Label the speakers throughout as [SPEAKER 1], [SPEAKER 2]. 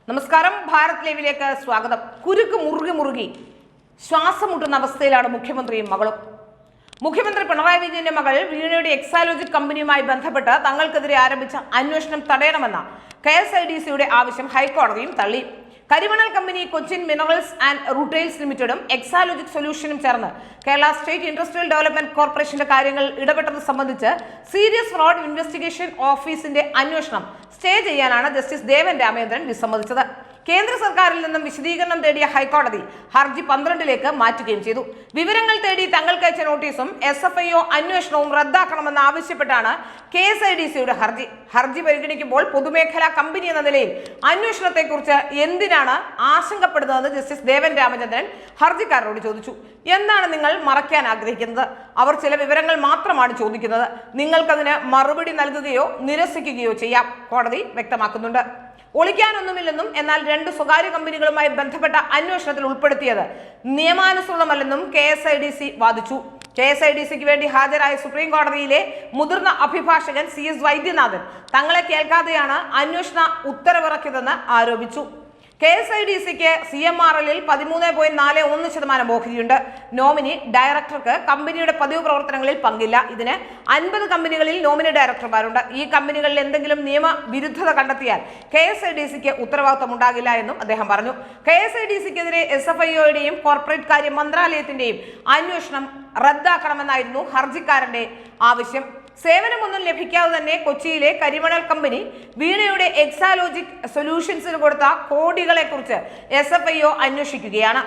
[SPEAKER 1] നമസ്കാരം. ഭാരത് ലൈവിലേക്ക് സ്വാഗതം. കുരുക്ക് മുറുകി ശ്വാസം മുട്ടുന്ന അവസ്ഥയിലാണ് മുഖ്യമന്ത്രിയും മകളും. മുഖ്യമന്ത്രി പിണറായി വിജയന്റെ മകൾ വീണയുടെ എക്സാലോജിക് കമ്പനിയുമായി ബന്ധപ്പെട്ട് തങ്ങൾക്കെതിരെ ആരംഭിച്ച അന്വേഷണം തടയണമെന്ന KSIDCയുടെ ആവശ്യം ഹൈക്കോടതിയും തള്ളി. കരിമണൽ company Cochin minerals and rutiles ലിമിറ്റഡും എക്സാലോജിക് സൊല്യൂഷനും ചേർന്ന് കേരള സ്റ്റേറ്റ് ഇൻഡസ്ട്രിയൽ ഡെവലപ്മെന്റ് കോർപ്പറേഷന്റെ കാര്യങ്ങൾ ഇടപെട്ടത് സംബന്ധിച്ച് സീരിയസ് ഫ്രോഡ് ഇൻവെസ്റ്റിഗേഷൻ ഓഫീസിന്റെ അന്വേഷണം സ്റ്റേ ചെയ്യാനാണ് ജസ്റ്റിസ് ദേവൻ രാമേന്ദ്രൻ വിസമ്മതിച്ചത്. കേന്ദ്ര സർക്കാരിൽ നിന്നും വിശദീകരണം തേടിയ ഹൈക്കോടതി ഹർജി 12ലേക്ക് മാറ്റുകയും ചെയ്തു. വിവരങ്ങൾ തേടി തങ്ങൾക്ക് അയച്ച നോട്ടീസും SFIO അന്വേഷണവും റദ്ദാക്കണമെന്ന് ആവശ്യപ്പെട്ടാണ് KSIDCയുടെ ഹർജി പരിഗണിക്കുമ്പോൾ പൊതുമേഖലാ കമ്പനി എന്ന നിലയിൽ അന്വേഷണത്തെക്കുറിച്ച് എന്തിനാണ് ആശങ്കപ്പെടുന്നതെന്ന് ജസ്റ്റിസ് ദേവൻ രാമചന്ദ്രൻ ഹർജിക്കാരോട് ചോദിച്ചു. എന്താണ് നിങ്ങൾ മറയ്ക്കാൻ ആഗ്രഹിക്കുന്നത്? അവർ ചില വിവരങ്ങൾ മാത്രമാണ് ചോദിക്കുന്നത്. നിങ്ങൾക്കതിന് മറുപടി നൽകുകയോ നിരസിക്കുകയോ ചെയ്യാം, കോടതി വ്യക്തമാക്കുന്നുണ്ട്. ഒളിക്കാനൊന്നുമില്ലെന്നും എന്നാൽ 2 സ്വകാര്യ കമ്പനികളുമായി ബന്ധപ്പെട്ട അന്വേഷണത്തിൽ ഉൾപ്പെടുത്തിയത് നിയമാനുസൃതമല്ലെന്നും KSIDC വാദിച്ചു. KSIDCക്ക് വേണ്ടി ഹാജരായ സുപ്രീം കോടതിയിലെ മുതിർന്ന അഭിഭാഷകൻ CS വൈദ്യനാഥൻ തങ്ങളെ കേൾക്കാതെയാണ് അന്വേഷണ ഉത്തരവിറക്കിയതെന്ന് ആരോപിച്ചു. KSIDCക്ക് CMRL 13.41% ഓഹരിയുണ്ട്. നോമിനി ഡയറക്ടർക്ക് കമ്പനിയുടെ പതിവ് പ്രവർത്തനങ്ങളിൽ പങ്കില്ല. ഇതിന് 50 കമ്പനികളിൽ നോമിനി ഡയറക്ടർമാരുണ്ട്. ഈ കമ്പനികളിൽ എന്തെങ്കിലും നിയമവിരുദ്ധത കണ്ടെത്തിയാൽ KSIDCക്ക് ഉത്തരവാദിത്വം ഉണ്ടാകില്ല എന്നും അദ്ദേഹം പറഞ്ഞു. KSIDCക്കെതിരെ SFIOയുടെയും കോർപ്പറേറ്റ് കാര്യ മന്ത്രാലയത്തിന്റെയും അന്വേഷണം റദ്ദാക്കണമെന്നായിരുന്നു ഹർജിക്കാരന്റെ ആവശ്യം. സേവനമൊന്നും ലഭിക്കാതെ തന്നെ കൊച്ചിയിലെ കരിമണൽ കമ്പനി വീണയുടെ എക്സാലോജിക് സൊല്യൂഷൻസിന് കൊടുത്ത കോടികളെക്കുറിച്ച് SFIO അന്വേഷിക്കുകയാണ്.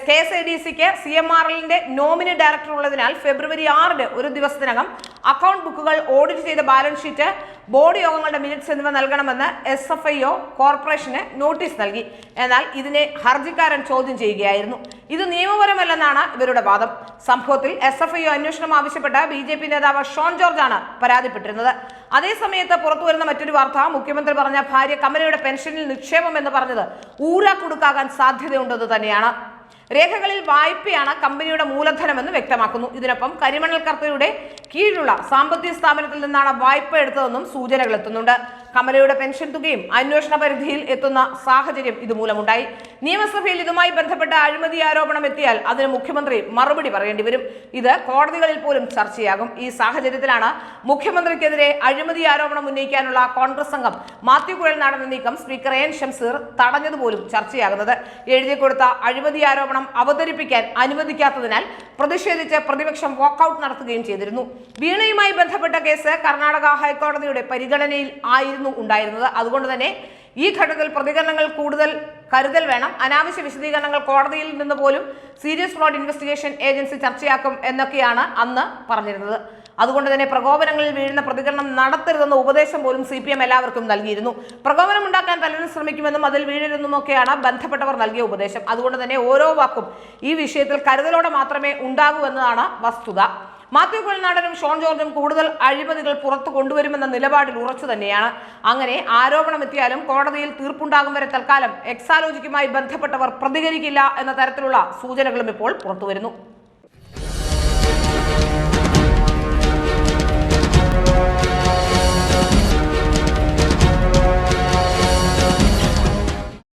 [SPEAKER 1] KSIDCക്ക് CMRLന്റെ നോമിനി ഡയറക്ടർ ഉള്ളതിനാൽ ഫെബ്രുവരി 6 ഒരു ദിവസത്തിനകം അക്കൗണ്ട് ബുക്കുകൾ ഓഡിറ്റ് ചെയ്ത ബാലൻസ് ഷീറ്റ്, ബോർഡ് യോഗങ്ങളുടെ മിനിറ്റ്സ് എന്നിവ നൽകണമെന്ന് SFIO കോർപ്പറേഷന് നോട്ടീസ് നൽകി. എന്നാൽ ഇതിനെ ഹർജിക്കാരൻ ചോദ്യം ചെയ്യുകയായിരുന്നു. ഇത് നിയമപരമല്ലെന്നാണ് ഇവരുടെ വാദം. സംഭവത്തിൽ SFIO അന്വേഷണം ആവശ്യപ്പെട്ട BJP നേതാവ് ഷോൺ ജോർജ് ആണ് പരാതിപ്പെട്ടിരുന്നത്. അതേസമയത്ത് പുറത്തുവരുന്ന മറ്റൊരു വാർത്ത, മുഖ്യമന്ത്രി പറഞ്ഞ ഭാര്യ കമലയുടെ പെൻഷനിൽ നിക്ഷേപം എന്ന് പറഞ്ഞത് ഊരാക്കുടുക്കാകാൻ സാധ്യതയുണ്ടെന്ന് തന്നെയാണ്. രേഖകളിൽ വായ്പയാണ് കമ്പനിയുടെ മൂലധനമെന്ന് വ്യക്തമാക്കുന്നു. ഇതിനൊപ്പം കരിമണൽ കർത്തയുടെ കീഴിലുള്ള സാമ്പത്തിക സ്ഥാപനത്തിൽ നിന്നാണ് വായ്പ എടുത്തതെന്നും സൂചനകൾ എത്തുന്നുണ്ട്. കമലയുടെ പെൻഷൻ തുകയും അന്വേഷണ പരിധിയിൽ എത്തുന്ന സാഹചര്യം ഇതുമൂലമുണ്ടായി. നിയമസഭയിൽ ഇതുമായി ബന്ധപ്പെട്ട അഴിമതി ആരോപണം എത്തിയാൽ അതിന് മുഖ്യമന്ത്രി മറുപടി പറയേണ്ടി വരും. ഇത് കോടതികളിൽ പോലും ചർച്ചയാകും. ഈ സാഹചര്യത്തിലാണ് മുഖ്യമന്ത്രിക്കെതിരെ അഴിമതി ആരോപണം ഉന്നയിക്കാനുള്ള കോൺഗ്രസ് അംഗം മാത്യു കുഴൽനാടന്റെ നീക്കം സ്പീക്കർ AN ഷംസീർ തടഞ്ഞതുപോലും ചർച്ചയാകുന്നത്. എഴുതി കൊടുത്ത അഴിമതി ആരോപണം അവതരിപ്പിക്കാൻ അനുവദിക്കാത്തതിനാൽ പ്രതിഷേധിച്ച് പ്രതിപക്ഷം വാക്കൌട്ട് നടത്തുകയും ചെയ്തിരുന്നു. വീണയുമായി ബന്ധപ്പെട്ട കേസ് കർണാടക ഹൈക്കോടതിയുടെ പരിഗണനയിൽ ആയിരുന്നു ഉണ്ടായിരുന്നത്. അതുകൊണ്ട് തന്നെ ഈ ഘട്ടത്തിൽ പ്രതികരണങ്ങൾ കൂടുതൽ കരുതൽ വേണം. അനാവശ്യ വിശദീകരണങ്ങൾ കോടതിയിൽ നിന്ന് പോലും സീരിയസ് ഫ്രോഡ് ഇൻവെസ്റ്റിഗേഷൻ ഏജൻസി ചർച്ചയാക്കും എന്നൊക്കെയാണ് അന്ന് പറഞ്ഞിരുന്നത്. അതുകൊണ്ട് തന്നെ പ്രകോപനങ്ങളിൽ വീഴുന്ന പ്രതികരണം നടത്തരുതെന്ന ഉപദേശം പോലും CPM എല്ലാവർക്കും നൽകിയിരുന്നു. പ്രകോപനം ഉണ്ടാക്കാൻ പലരും ശ്രമിക്കുമെന്നും അതിൽ വീഴരുതെന്നുമൊക്കെയാണ് ബന്ധപ്പെട്ടവർ നൽകിയ ഉപദേശം. അതുകൊണ്ട് തന്നെ ഓരോ വാക്കും ഈ വിഷയത്തിൽ കരുതലോടെ മാത്രമേ ഉണ്ടാകൂ എന്നതാണ് വസ്തുത. മാത്യു കുഴൽനാടനും ഷോൺ ജോർജും കൂടുതൽ അഴിമതികൾ പുറത്തു കൊണ്ടുവരുമെന്ന നിലപാടിൽ ഉറച്ചു തന്നെയാണ്. അങ്ങനെ ആരോപണം എത്തിയാലും കോടതിയിൽ തീർപ്പുണ്ടാകും വരെ തൽക്കാലം എക്സാലോജിക്കുമായി ബന്ധപ്പെട്ടവർ പ്രതികരിക്കില്ല എന്ന തരത്തിലുള്ള സൂചനകളും ഇപ്പോൾ പുറത്തുവരുന്നു.